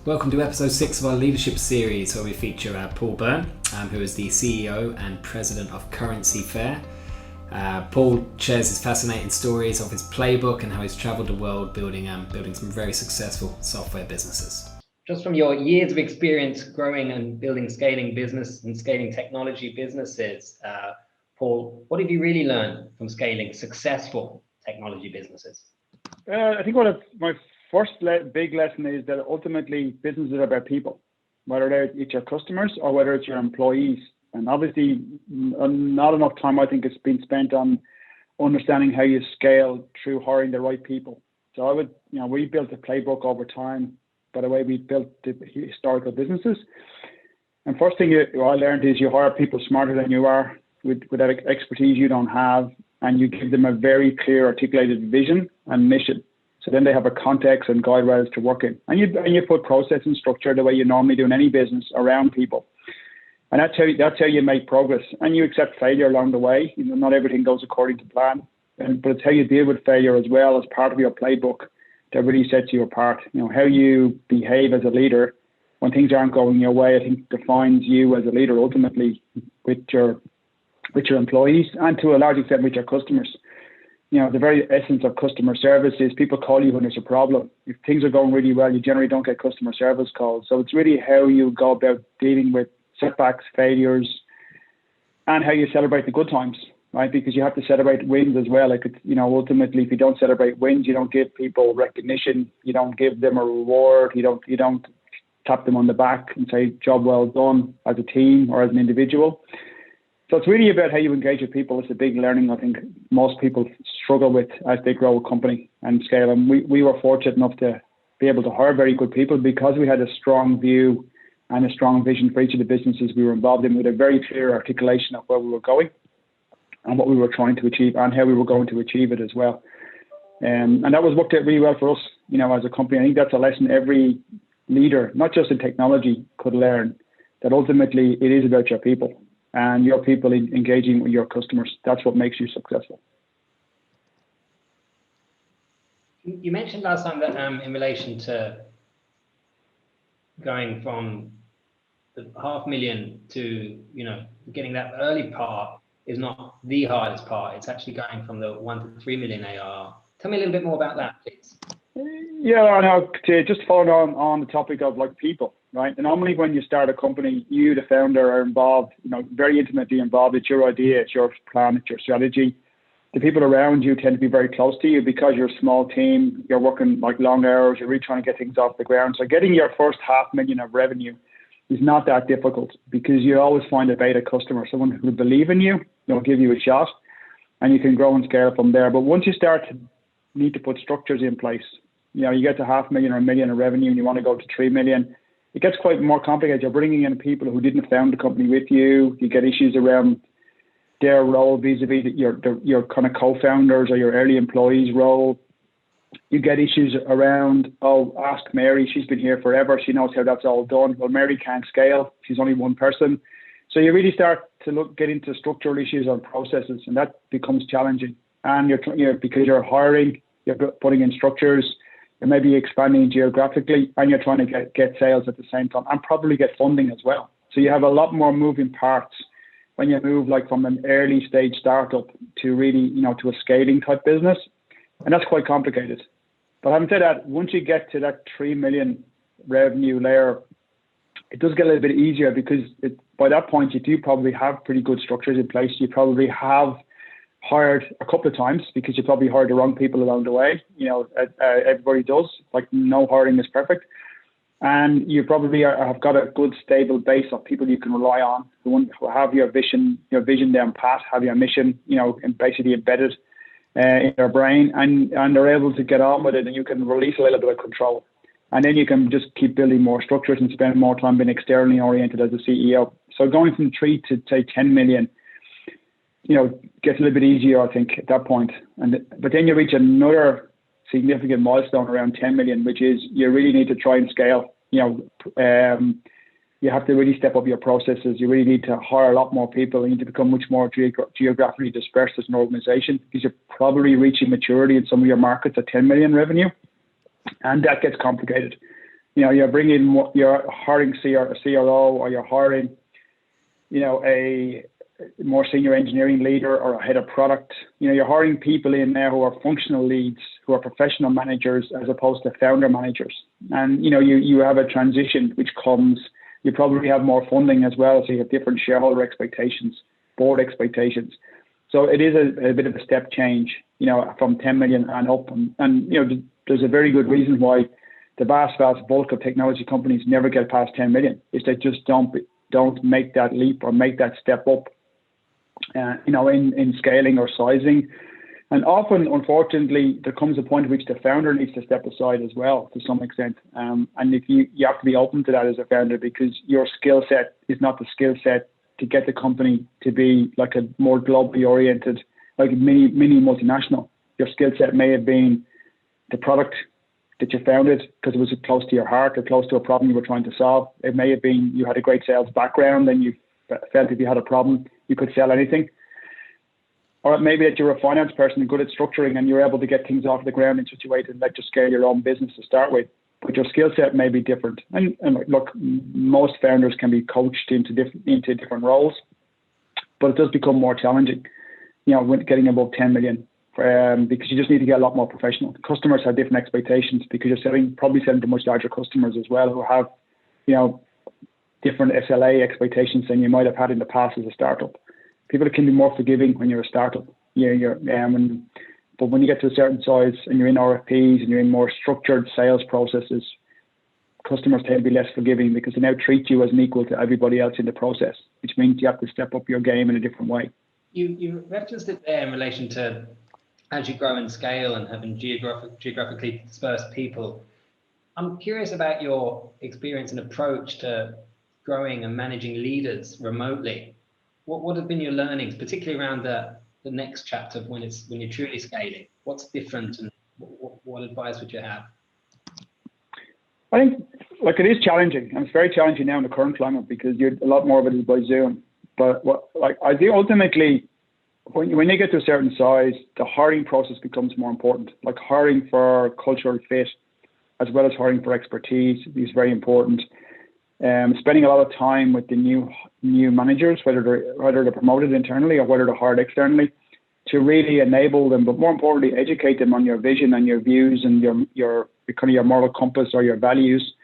Welcome to episode 6 of our leadership series, where we feature Paul Byrne, who is the CEO and president of Currency Fair. Paul shares his fascinating stories of his playbook and how he's traveled the world building some very successful software businesses. Just from your years of experience growing and building, scaling business and scaling technology businesses, Paul, what have you really learned from scaling successful technology businesses? I think my first big lesson is that ultimately businesses are about people, whether it's your customers or whether it's your employees. And obviously, not enough time, I think, has been spent on understanding how you scale through hiring the right people. So we built a playbook over time. By the way, we built the historical businesses. And first thing I learned is you hire people smarter than you are with that expertise you don't have, and you give them a very clear articulated vision and mission. So then they have a context and guide rails to work in. And you put process and structure the way you normally do in any business around people. And that's how you make progress. And you accept failure along the way. Not everything goes according to plan. But it's how you deal with failure as well as part of your playbook that really sets you apart. How you behave as a leader when things aren't going your way, I think defines you as a leader ultimately with your employees and to a large extent with your customers. The very essence of customer service is people call you when there's a problem. If things are going really well, you generally don't get customer service calls. So it's really how you go about dealing with setbacks, failures, and how you celebrate the good times, right? Because you have to celebrate wins as well. Ultimately, if you don't celebrate wins, you don't give people recognition. You don't give them a reward. You don't tap them on the back and say, job well done as a team or as an individual. So it's really about how you engage with people. It's a big learning I think most people struggle with as they grow a company and scale. And we were fortunate enough to be able to hire very good people because we had a strong view and a strong vision for each of the businesses we were involved in with a very clear articulation of where we were going and what we were trying to achieve and how we were going to achieve it as well. And that was worked out really well for us, as a company. I think that's a lesson every leader, not just in technology, could learn, that ultimately it is about your people. And your people engaging with your customers. That's what makes you successful. You mentioned last time that in relation to going from the 500,000 to, getting that early part is not the hardest part. It's actually going from the 1 to 3 million AR. Tell me a little bit more about that, please. Yeah, I know. Just following on the topic of people, right? And normally when you start a company, you, the founder, are involved, very intimately involved. It's your idea, it's your plan, it's your strategy. The people around you tend to be very close to you because you're a small team. You're working long hours. You're really trying to get things off the ground. So getting your first 500,000 of revenue is not that difficult because you always find a beta customer, someone who will believe in you, they'll give you a shot, and you can grow and scale from there. But once you start to need to put structures in place, you get to 500,000 or 1 million in revenue and you want to go to 3 million, it gets quite more complicated. You're bringing in people who didn't found the company with you. You get issues around their role vis-a-vis your kind of co-founders or your early employees' role. You get issues around, ask Mary, she's been here forever. She knows how that's all done. Well, Mary can't scale. She's only one person. So you really start to get into structural issues on processes, and that becomes challenging. And because you're hiring, you're putting in structures, you may be expanding geographically, and you're trying to get sales at the same time and probably get funding as well. So you have a lot more moving parts when you move from an early stage startup to really, to a scaling type business. And that's quite complicated. But having said that, once you get to that 3 million revenue layer, it does get a little bit easier because by that point, you do probably have pretty good structures in place. You probably have hired a couple of times because you probably hired the wrong people along the way. Everybody does. No hiring is perfect. And you probably have got a good stable base of people you can rely on, who have your vision down pat, have your mission, and basically embedded in their brain, and they're able to get on with it, and you can release a little bit of control. And then you can just keep building more structures and spend more time being externally oriented as a CEO. So going from 3 to say 10 million, gets a little bit easier, I think, at that point. But then you reach another significant milestone around 10 million, which is you really need to try and scale. You have to really step up your processes. You really need to hire a lot more people. You need to become much more geographically dispersed as an organization because you're probably reaching maturity in some of your markets at 10 million revenue. And that gets complicated. you're you're hiring a CRO, or you're hiring, a more senior engineering leader or a head of product. You're hiring people in there who are functional leads, who are professional managers, as opposed to founder managers. And, you have a transition which comes, you probably have more funding as well. So you have different shareholder expectations, board expectations. So it is a bit of a step change, from 10 million and up. And there's a very good reason why the vast bulk of technology companies never get past 10 million, is they just don't make that leap or make that step up, in scaling or sizing. And often, unfortunately, there comes a point at which the founder needs to step aside as well, to some extent. And if you have to be open to that as a founder, because your skill set is not the skill set to get the company to be like a more globally oriented, like a mini multinational. Your skill set may have been the product that you founded because it was close to your heart or close to a problem you were trying to solve. It may have been you had a great sales background and you felt if you had a problem, you could sell anything. Or maybe that you're a finance person and good at structuring and you're able to get things off the ground in such a way to let you scale your own business to start with. But your skill set may be different. And look, most founders can be coached into different roles, but it does become more challenging, when getting above 10 million, because you just need to get a lot more professional. Customers have different expectations because you're probably selling to much larger customers as well, who have, different SLA expectations than you might have had in the past as a startup. People can be more forgiving when you're a startup. But when you get to a certain size and you're in RFPs and you're in more structured sales processes, customers tend to be less forgiving because they now treat you as an equal to everybody else in the process, which means you have to step up your game in a different way. You referenced it there in relation to as you grow and scale and having geographically dispersed people. I'm curious about your experience and approach to growing and managing leaders remotely. What have been your learnings, particularly around the next chapter when you're truly scaling? What's different, and what advice would you have? I think it is challenging, and it's very challenging now in the current climate because a lot more of it is by Zoom. But I think ultimately, when you get to a certain size, the hiring process becomes more important. Like hiring for cultural fit, as well as hiring for expertise, is very important. Spending a lot of time with the new managers, whether they're promoted internally or whether they're hired externally, to really enable them, but more importantly, educate them on your vision and your views and your kind of your moral compass or your values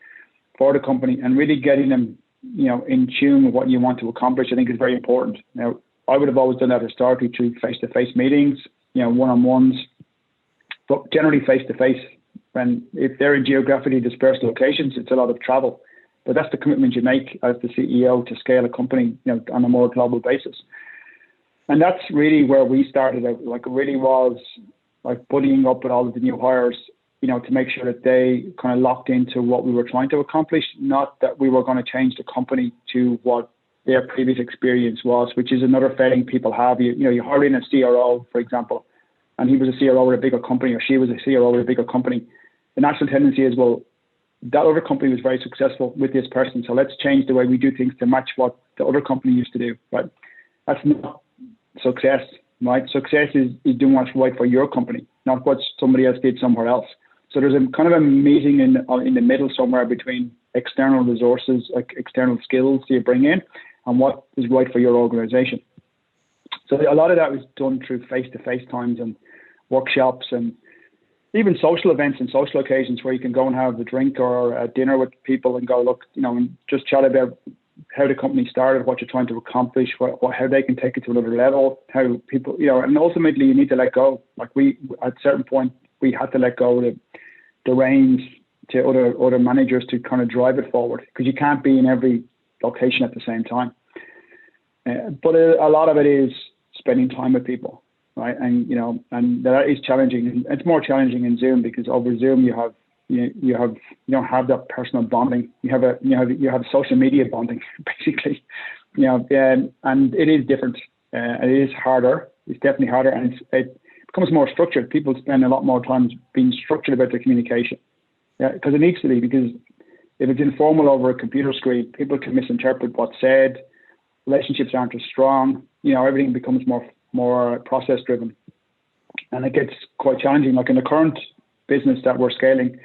for the company, and really getting them, in tune with what you want to accomplish. I think is very important. Now, I would have always done that historically through face-to-face meetings, one-on-ones, but generally face-to-face. And if they're in geographically dispersed locations, it's a lot of travel. But that's the commitment you make as the CEO to scale a company, on a more global basis. And that's really where we started out. It really was like buddying up with all of the new hires, to make sure that they kind of locked into what we were trying to accomplish, not that we were going to change the company to what their previous experience was, which is another failing people have. You hire in a CRO, for example, and he was a CRO with a bigger company, or she was a CRO with a bigger company. The natural tendency is, well, that other company was very successful with this person, so let's change the way we do things to match what the other company used to do. Right? That's not success. Right? Success is doing what's right for your company, not what somebody else did somewhere else. So there's a kind of a meeting in the middle somewhere between external resources, like external skills you bring in, and what is right for your organization. So a lot of that was done through face-to-face times and workshops, and even social events and social occasions where you can go and have a drink or a dinner with people and go, look, and just chat about how the company started, what you're trying to accomplish, how they can take it to another level, how people, and ultimately you need to let go. Like at a certain point, we had to let go the reins to other managers to kind of drive it forward, because you can't be in every location at the same time. But a lot of it is spending time with people. Right, and that is challenging. It's more challenging in Zoom because over Zoom you don't have that personal bonding. You have social media bonding basically. And it is different. It is harder. It's definitely harder, and it becomes more structured. People spend a lot more time being structured about their communication. Yeah, because it needs to be. Because if it's informal over a computer screen, people can misinterpret what's said. Relationships aren't as strong. Everything becomes more process driven, and it gets quite challenging. Like in the current business that we're scaling,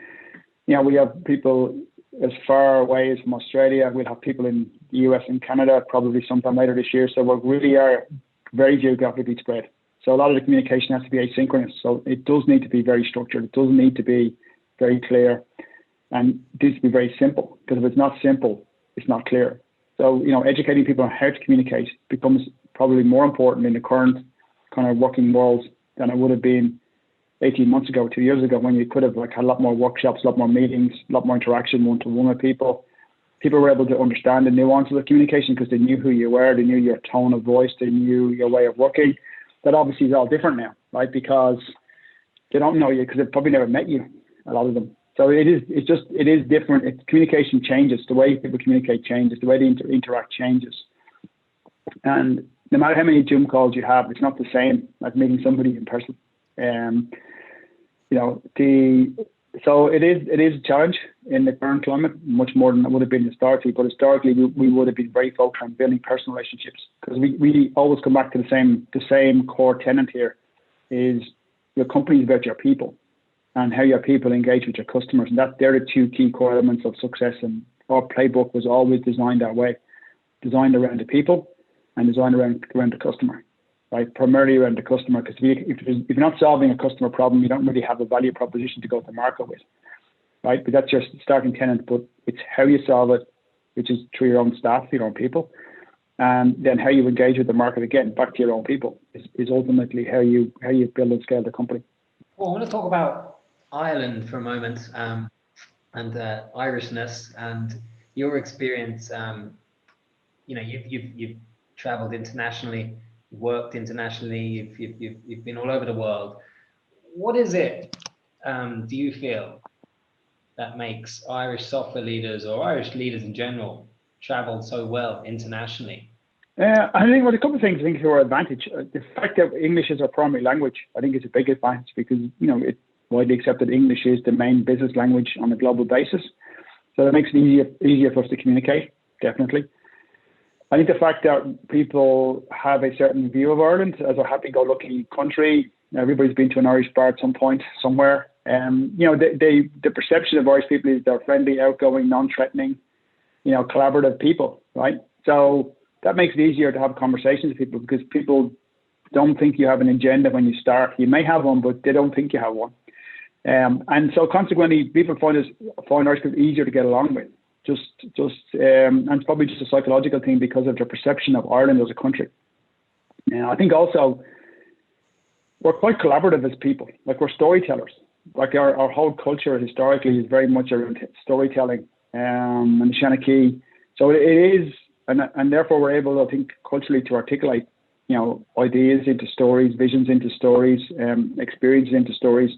we have people as far away as from Australia. We'll have people in the US and Canada probably sometime later this year. So we really are very geographically spread. So a lot of the communication has to be asynchronous. So it does need to be very structured. It does need to be very clear, and it needs to be very simple, because if it's not simple, it's not clear. So, educating people on how to communicate becomes probably more important in the current kind of working world than it would have been 18 months ago, 2 years ago, when you could have had a lot more workshops, a lot more meetings, a lot more interaction one-to-one with people. People were able to understand the nuances of communication because they knew who you were, they knew your tone of voice, they knew your way of working. That obviously is all different now, right? Because they don't know you because they've probably never met you, a lot of them. So it is different. Communication changes. The way people communicate changes. The way they interact changes. And no matter how many Zoom calls you have, it's not the same as meeting somebody in person. So it is a challenge in the current climate, much more than it would have been historically. But historically, we would have been very focused on building personal relationships, because we always come back to the same core tenet here: is your company is about your people and how your people engage with your customers, and they're the two key core elements of success. And our playbook was always designed that way, designed around the people and designed around the customer. Right, primarily around the customer, because if you're not solving a customer problem, you don't really have a value proposition to go to market with, right? But that's your starting tenet. But it's how you solve it, which is through your own staff, your own people, and then how you engage with the market, again back to your own people, is ultimately how you build and scale the company. Well, I want to talk about Ireland for a moment, and Irishness and your experience. You've traveled internationally, worked internationally, you've been all over the world. What is it, do you feel, that makes Irish software leaders, or Irish leaders in general, travel so well internationally? I think a couple of things I think to our advantage. The fact that English is our primary language, I think, is a big advantage, because it's widely accepted English is the main business language on a global basis. So that makes it easier for us to communicate, definitely. I think the fact that people have a certain view of Ireland as a happy-go-lucky country. Everybody's been to an Irish bar at some point, somewhere. The perception of Irish people is they're friendly, outgoing, non-threatening, collaborative people, right? So that makes it easier to have conversations with people, because people don't think you have an agenda when you start. You may have one, but they don't think you have one. And so consequently, people find Irish people easier to get along with. And it's probably just a psychological thing because of their perception of Ireland as a country. I think also we're quite collaborative as people. Like, we're storytellers. Like, our whole culture historically is very much around storytelling and Shanachie. So it is, and therefore we're able, I think, culturally to articulate, ideas into stories, visions into stories, experiences into stories.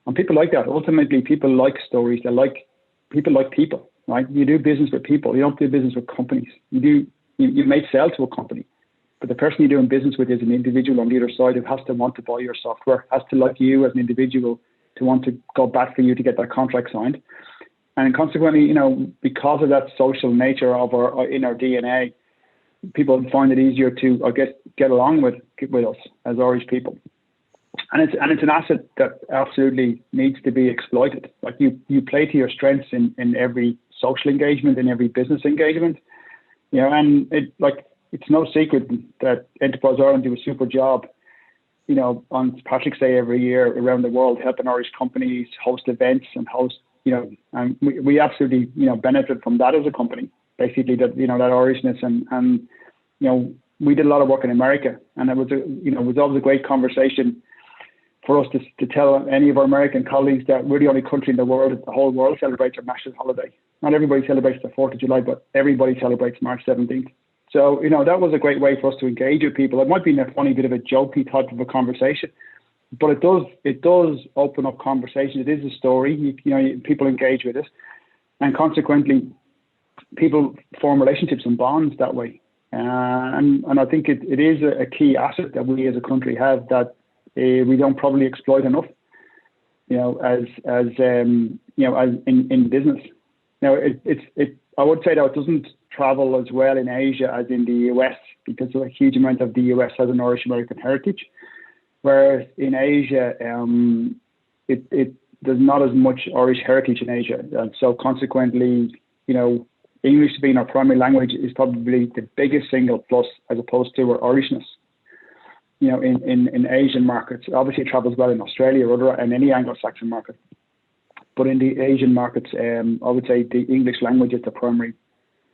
And people like that. Ultimately, people like stories. People like people. Right? You do business with people. You don't do business with companies. You may sell to a company, but the person you're doing business with is an individual on the other side who has to want to buy your software, has to like you as an individual, to want to go back for you to get that contract signed. And consequently, because of that social nature of our DNA, people find it easier to, I guess, get along with us as Irish people. And it's an asset that absolutely needs to be exploited. Like, you play to your strengths in every social engagement, in every business engagement, and it's no secret that Enterprise Ireland do a super job, on Patrick's Day every year around the world, helping Irish companies host events and and we absolutely, benefit from that as a company. Basically, that Irishness and we did a lot of work in America, and it was always a great conversation for us to tell any of our American colleagues that we're the only country in the world that the whole world celebrates our national holiday. Not everybody celebrates the 4th of July, but everybody celebrates March 17th. So, that was a great way for us to engage with people. It might be a funny bit of a jokey type of a conversation, but it does open up conversation. It is a story. People engage with it, and consequently, people form relationships and bonds that way. And I think it is a key asset that we as a country have that we don't probably exploit enough, as in business. Now, I would say that it doesn't travel as well in Asia as in the US, because a huge amount of the US has an Irish American heritage, whereas in Asia, there's not as much Irish heritage in Asia, and so consequently, English being our primary language is probably the biggest single plus, as opposed to our Irishness. In Asian markets, obviously it travels well in Australia or in any Anglo-Saxon market, but in the Asian markets, I would say the English language is the primary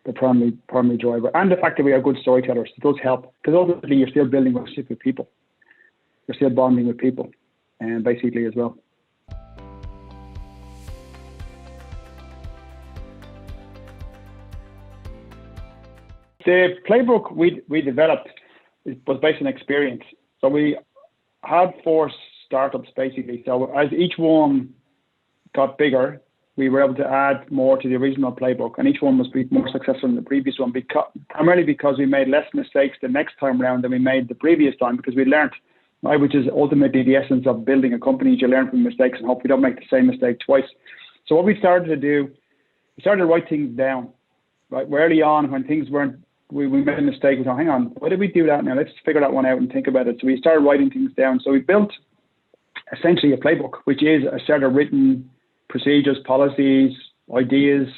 driver, and the fact that we are good storytellers, it does help, because ultimately you're still building relationship with people, you're still bonding with people, and basically as well. The playbook we developed was based on experience. So we had 4 startups basically. So as each one got bigger, we were able to add more to the original playbook, and each one must be more successful than the previous one, primarily because we made less mistakes the next time around than we made the previous time, because we learned, right, which is ultimately the essence of building a company. You learn from mistakes and hope you don't make the same mistake twice. So what we started to do, we started to write things down, right? Early on, when things weren't, we made a mistake. We thought, hang on, why did we do that now? Let's figure that one out and think about it. So we started writing things down. So we built essentially a playbook, which is a set of written procedures, policies, ideas,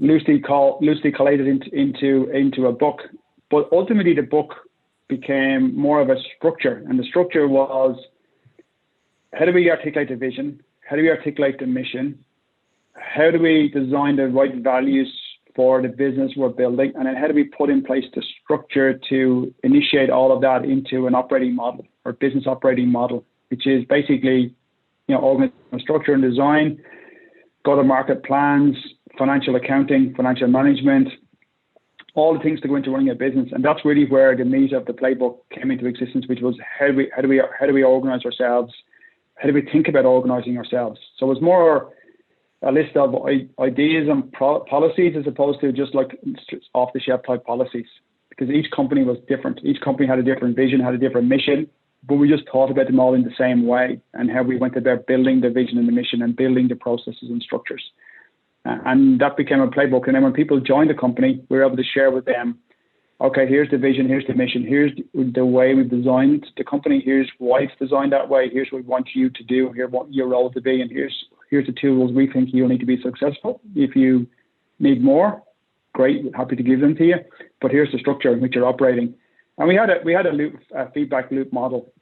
loosely collated into a book. But ultimately, the book became more of a structure, and the structure was: how do we articulate the vision? How do we articulate the mission? How do we design the right values for the business we're building? And then how do we put in place the structure to initiate all of that into an operating model or business operating model, which is basically, organizational structure and design, go-to-market plans, financial accounting, financial management, all the things to go into running a business. And that's really where the meat of the playbook came into existence, which was how do we organize ourselves? How do we think about organizing ourselves? So it was more a list of ideas and policies, as opposed to just like off-the-shelf type policies, because each company was different. Each company had a different vision, had a different mission, but we just thought about them all in the same way, and how we went about building the vision and the mission and building the processes and structures. And that became a playbook. And then when people joined the company, we were able to share with them, okay, here's the vision, here's the mission, here's the way we've designed the company, here's why it's designed that way, here's what we want you to do, here's what your role to be, and here's the tools we think you'll need to be successful. If you need more, great, we're happy to give them to you, but here's the structure in which you're operating. And we had a feedback loop model,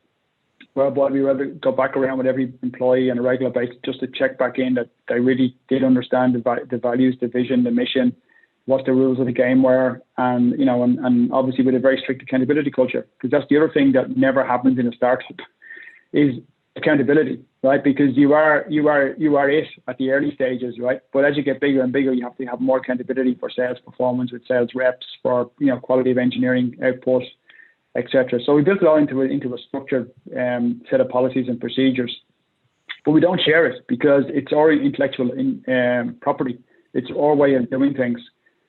whereby we were able to go back around with every employee on a regular basis just to check back in that they really did understand the values, the vision, the mission, what the rules of the game were, and and obviously with a very strict accountability culture, because that's the other thing that never happens in a startup is accountability, right? Because you are it at the early stages, right? But as you get bigger and bigger, you have to have more accountability for sales performance with sales reps, for quality of engineering output, etc. So we built it all into a structured set of policies and procedures, but we don't share it because it's our intellectual property. It's our way of doing things.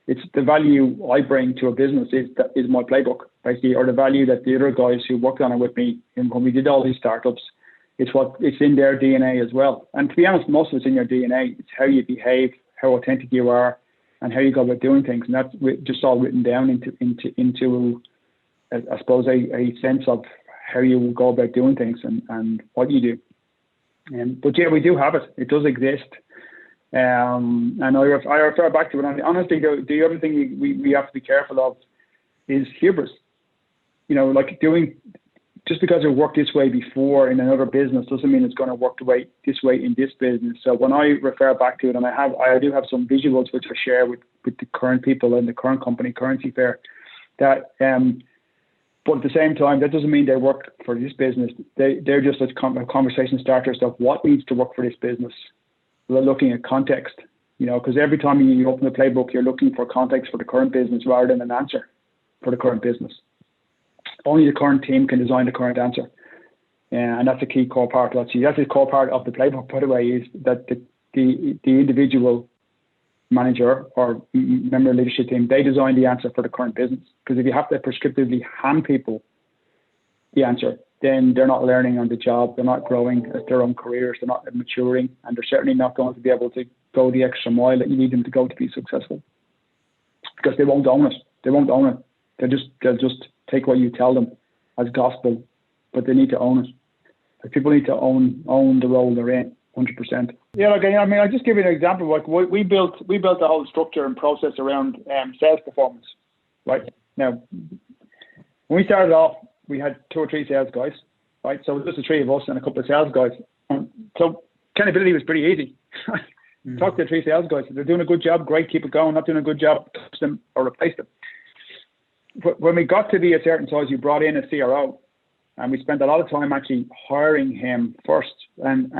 It's the value I bring to a business is my playbook, basically, or the value that the other guys who worked on it with me, and when we did all these startups, it's in their DNA as well. And to be honest, most of it's in your DNA. It's how you behave, how authentic you are, and how you go about doing things. And that's just all written down into I suppose, a sense of how you will go about doing things and what you do. But yeah, we do have it. It does exist. And I refer back to it. And honestly, the other thing we have to be careful of is hubris. Like just because it worked this way before in another business doesn't mean it's going to work this way in this business. So when I refer back to it, and I do have some visuals which I share with the current people in the current company, Currency Fair, that but at the same time, that doesn't mean they work for this business. They're just a conversation starters of what needs to work for this business. We're looking at context, because every time you open the playbook, you're looking for context for the current business rather than an answer for the current business. Only the current team can design the current answer. And that's a key core part. That's a core part of the playbook, by the way, is that the individual manager or member of the leadership team, they design the answer for the current business. Because if you have to prescriptively hand people the answer, then they're not learning on the job, they're not growing as their own careers, they're not maturing, and they're certainly not going to be able to go the extra mile that you need them to go to be successful. Because they won't own it. They'll just take what you tell them as gospel, but they need to own it. Like, people need to own the role they're in. 100%. Yeah, like, I mean, I'll just give you an example. Like, we built the whole structure and process around sales performance, right? Now, when we started off, we had 2 or 3 sales guys, right? So it was just the 3 of us and a couple of sales guys. And so accountability was pretty easy. Talk to the 3 sales guys. If they're doing a good job, great, keep it going. Not doing a good job, touch them or replace them. When we got to be a certain size, we brought in a CRO, and we spent a lot of time actually hiring him first and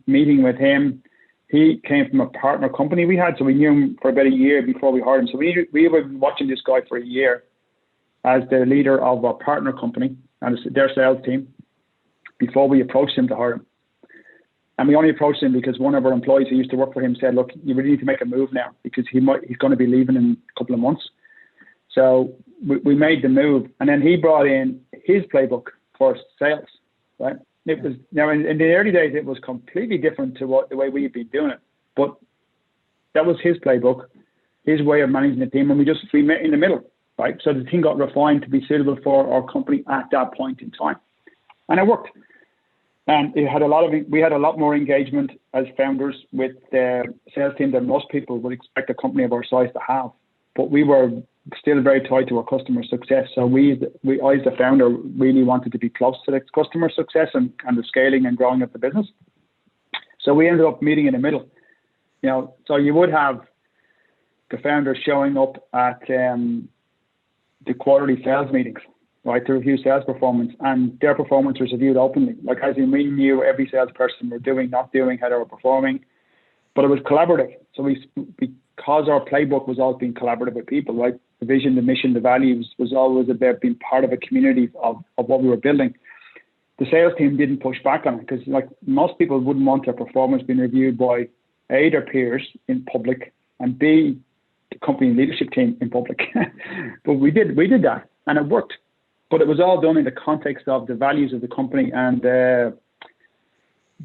meeting with him. He came from a partner company we had, so we knew him for about a year before we hired him. So we were watching this guy for a year as the leader of a partner company and their sales team before we approached him to hire him. And we only approached him because one of our employees who used to work for him said, look, you really need to make a move now because he's going to be leaving in a couple of months. So we made the move, and then he brought in his playbook for sales, right? It was now in the early days, it was completely different to the way we've been doing it, but that was his playbook, his way of managing the team, and we met in the middle, right? So the team got refined to be suitable for our company at that point in time, and it worked. And we had a lot more engagement as founders with the sales team than most people would expect a company of our size to have. But we were still very tied to our customer success. So I, as the founder, really wanted to be close to the customer success and the scaling and growing of the business. So we ended up meeting in the middle. You know, so you would have the founders showing up at the quarterly sales meetings, right, to review sales performance, and their performance was reviewed openly. Like, as in, we knew every salesperson were doing, not doing, how they were performing, but it was collaborative. So because our playbook was always being collaborative with people, right? The vision, the mission, the values was always about being part of a community of what we were building. The sales team didn't push back on it because, like, most people wouldn't want their performance being reviewed by A, their peers in public, and B, the company leadership team in public. But we did that, and it worked. But it was all done in the context of the values of the company and the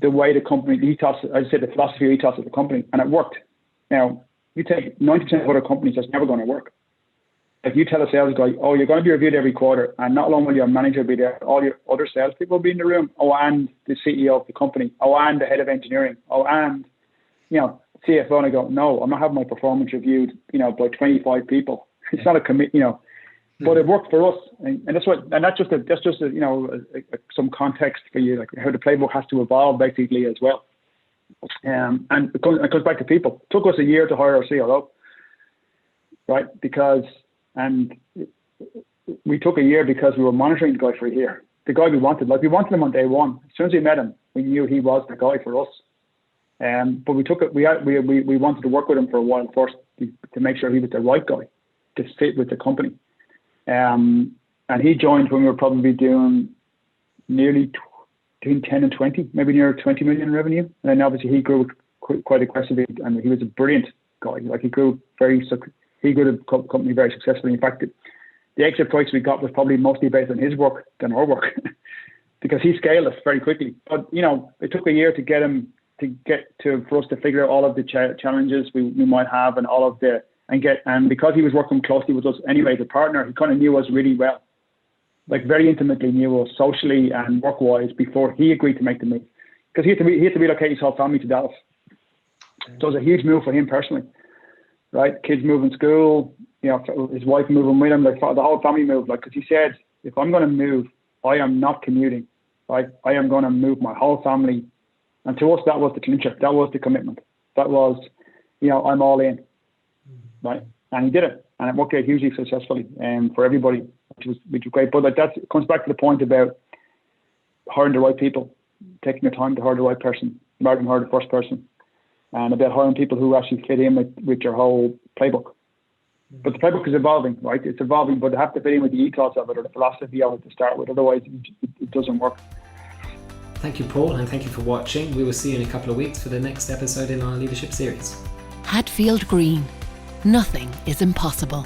way the company, the ethos, as I said, the philosophy or ethos of the company, and it worked. Now, you take 90% of other companies, that's never going to work. If you tell a sales guy, oh, you're going to be reviewed every quarter, and not only will your manager be there, all your other salespeople will be in the room, oh, and the CEO of the company, oh, and the head of engineering, oh, and, CFO, and I go, no, I'm not having my performance reviewed, by 25 people. It's not a commit, but it worked for us, and that's just some context for you, like how the playbook has to evolve basically as well. And it goes back to people. It took us a year to hire our CRO, right? And we took a year because we were monitoring the guy for a year. The guy we wanted him on day one. As soon as we met him, we knew he was the guy for us. But we took it. We wanted to work with him for a while first to make sure he was the right guy to fit with the company. And he joined when we were probably doing nearly between 10 and 20, maybe near 20 million in revenue. And then obviously he grew quite aggressively, and he was a brilliant guy. Like, he grew the company very successfully. In fact, the exit price we got was probably mostly based on his work than our work because he scaled us very quickly. But, it took a year to get him for us to figure out all of the challenges we might have and all of and because he was working closely with us anyway as a partner, he kind of knew us really well. Like, very intimately knew us socially and work-wise before he agreed to make the move. Because he had to relocate his whole family to Dallas. So it was a huge move for him personally, right? Kids moving school, his wife moving with him, like the whole family moved. Like, because he said, if I'm going to move, I am not commuting, right? I am going to move my whole family. And to us, that was the clincher. That was the commitment. That was, I'm all in, right? And he did it. And it worked out hugely successfully for everybody, which was great. But like, that comes back to the point about hiring the right people, taking your time to hire the right person, rather than hire the first person, and about hiring people who actually fit in with your whole playbook. But the playbook is evolving, right? It's evolving, but they have to fit in with the ethos of it or the philosophy of it to start with. Otherwise, it doesn't work. Thank you, Paul, and thank you for watching. We will see you in a couple of weeks for the next episode in our leadership series. Hadfield Green. Nothing is impossible.